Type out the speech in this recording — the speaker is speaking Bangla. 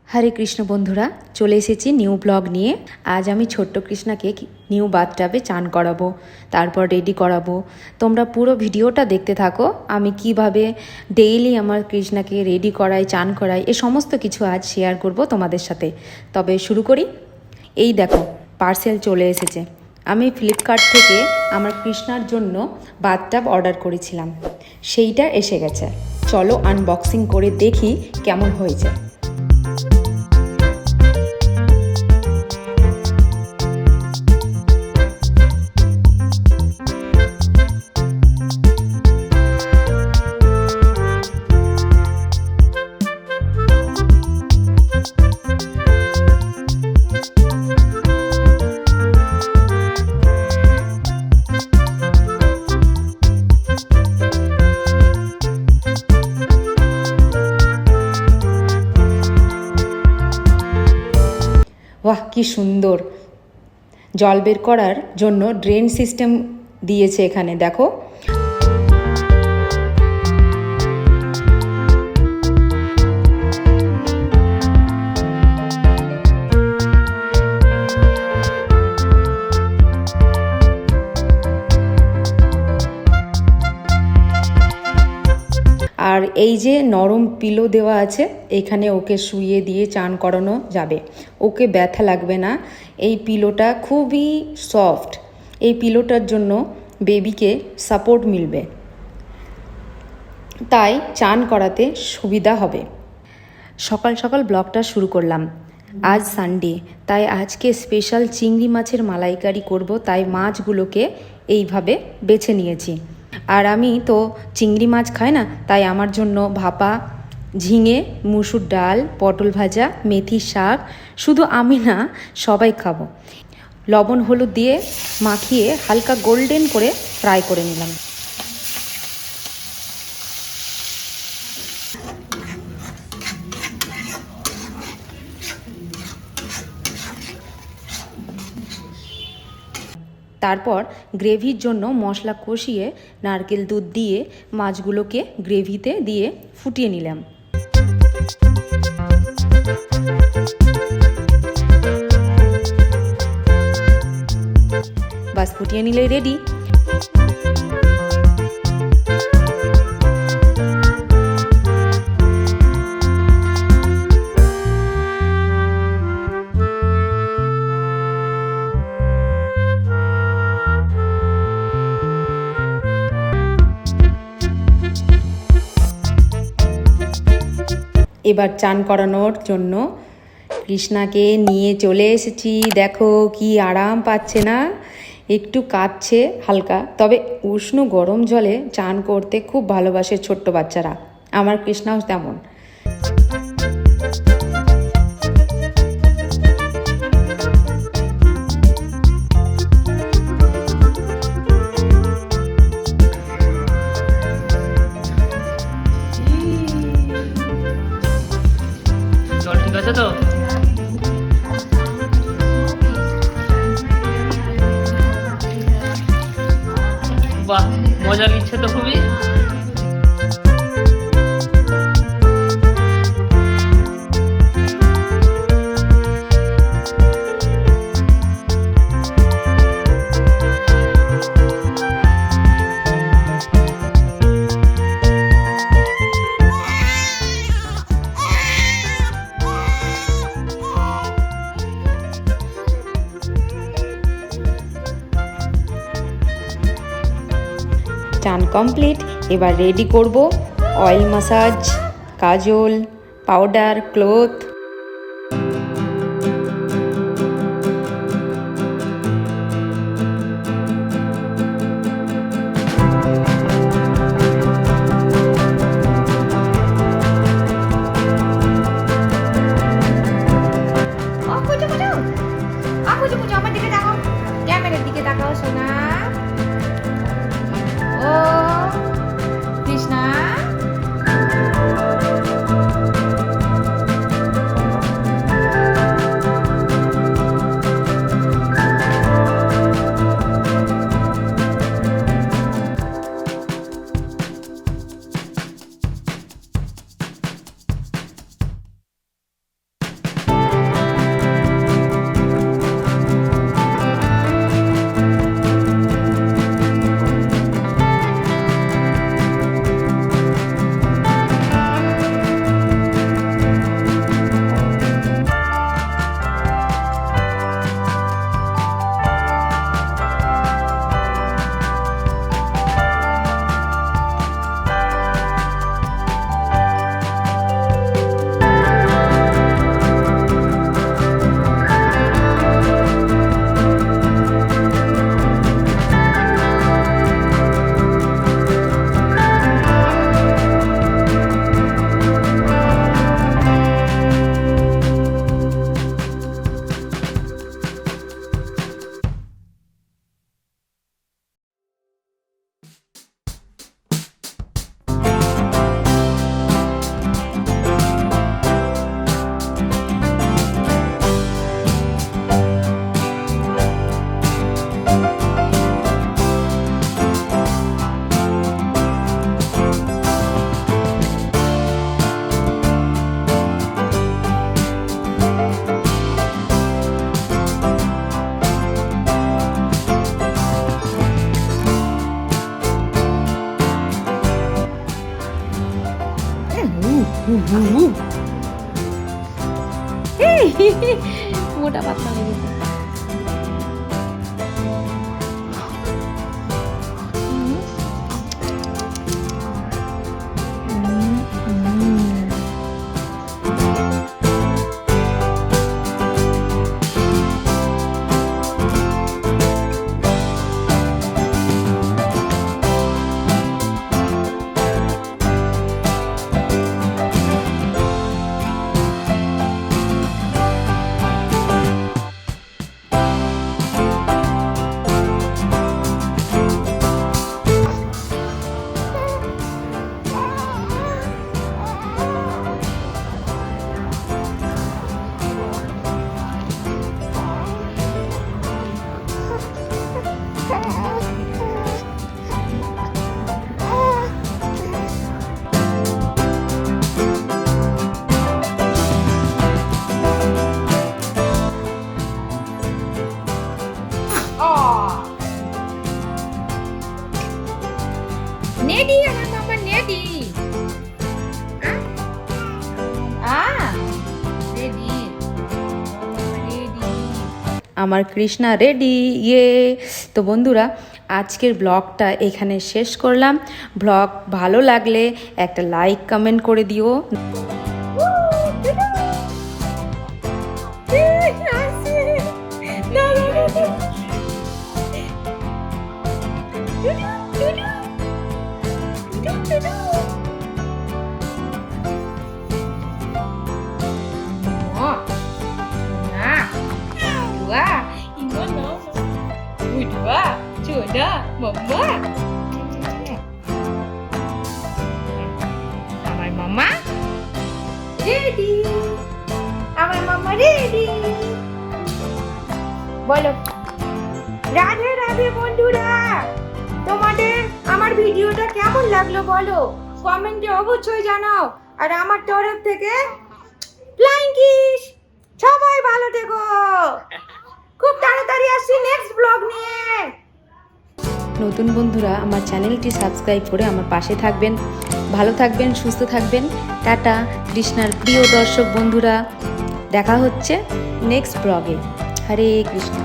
হরে কৃষ্ণ বন্ধুরা, চলে এসেছি নিউ ব্লগ নিয়ে। আজ আমি ছোট্ট কৃষ্ণাকে নিউ বাথটাবে চান করাবো, তারপর রেডি করাবো। তোমরা পুরো ভিডিওটা দেখতে থাকো, আমি কিভাবে ডেইলি আমার কৃষ্ণাকে রেডি করাই, চান করাই, এ সমস্ত কিছু আজ শেয়ার করব তোমাদের সাথে। তবে শুরু করি। এই দেখো, পার্সেল চলে এসেছে। আমি ফ্লিপকার্ট থেকে আমার কৃষ্ণার জন্য বাথটাব অর্ডার করেছিলাম, সেইটা এসে গেছে। চলো আনবক্সিং করে দেখি কেমন হয়েছে। বাহ, কি সুন্দর! জল বের করার জন্য ড্রেন সিস্টেম দিয়েছে এখানে, দেখো। আর এই যে নরম পিলো দেওয়া আছে, এখানে ওকে শুইয়ে দিয়ে চান করানো যাবে, ওকে ব্যথা লাগবে না। এই পিলোটা খুবই সফট, এই পিলোটার জন্য বেবিকে সাপোর্ট মিলবে, তাই চান করাতে সুবিধা হবে। সকাল সকাল ব্লগটা শুরু করলাম। আজ সানডে, তাই আজকে স্পেশাল চিংড়ি মাছের মালাইকারি করব, তাই মাছগুলোকে এইভাবে বেছে নিয়েছি। আর আমি তো চিংড়ি মাছ খাই না, তাই আমার জন্য ভাপা ঝিঙে, মুসুর ডাল, পটল ভাজা, মেথি শাক, শুধু আমি না, সবাই খাবো। লবণ হলুদ দিয়ে মাখিয়ে হালকা গোল্ডেন করে ফ্রাই করে নিলাম। তারপর গ্রেভির জন্য মশলা কষিয়ে নারকেল দুধ দিয়ে মাছগুলোকে গ্রেভিতে দিয়ে ফুটিয়ে নিলাম। বাস, ফুটিয়ে নিলে রেডি। এবার চান করানোর জন্য কৃষ্ণাকে নিয়ে চলে এসেছি। দেখো কি আরাম পাচ্ছে না, একটু কাঁদছে হালকা, তবে উষ্ণ গরম জলে চান করতে খুব ভালোবাসে ছোট্ট বাচ্চারা। আমার কৃষ্ণাও তেমন। ঠিক আছে তো? বাহ, মজা নিচ্ছে তো খুবই। চান কমপ্লিট। এবার রেডি করব অয়েল মাসাজ, কাজল, পাউডার, ক্লথ। আমার দিকে তাকাও, ক্যামেরার দিকে তাকাও সোনা। ও কৃষ্ণা, মোটা পাতলা লেগেছে। নেডি আমার মামা নেডি রেডি রেডি আমার কৃষ্ণা রেডি ইয়ে। তো বন্ধুরা, আজকের ব্লগটা এখানে শেষ করলাম। ব্লগ ভালো লাগলে একটা লাইক কমেন্ট করে দিও। আমার মামা রেডি, আমার মামা রেডি। বলো রাধে রাধে বন্ধুরা, তোমাদের আমার ভিডিওটা কেমন লাগলো বলো, কমেন্টে অবশ্যই জানাও। আর আমার তরফ থেকে ফ্লাইং কিস। সবাই ভালো থেকো, খুব তাড়াতাড়ি আসছি নেক্সট ব্লগ নিয়ে। নতুন বন্ধুরা আমার চ্যানেলটি সাবস্ক্রাইব করে আমার পাশে থাকবেন। ভালো থাকবেন, সুস্থ থাকবেন। টাটা কৃষ্ণার প্রিয় দর্শক বন্ধুরা, দেখা হচ্ছে নেক্সট ব্লগে। হরে কৃষ্ণ।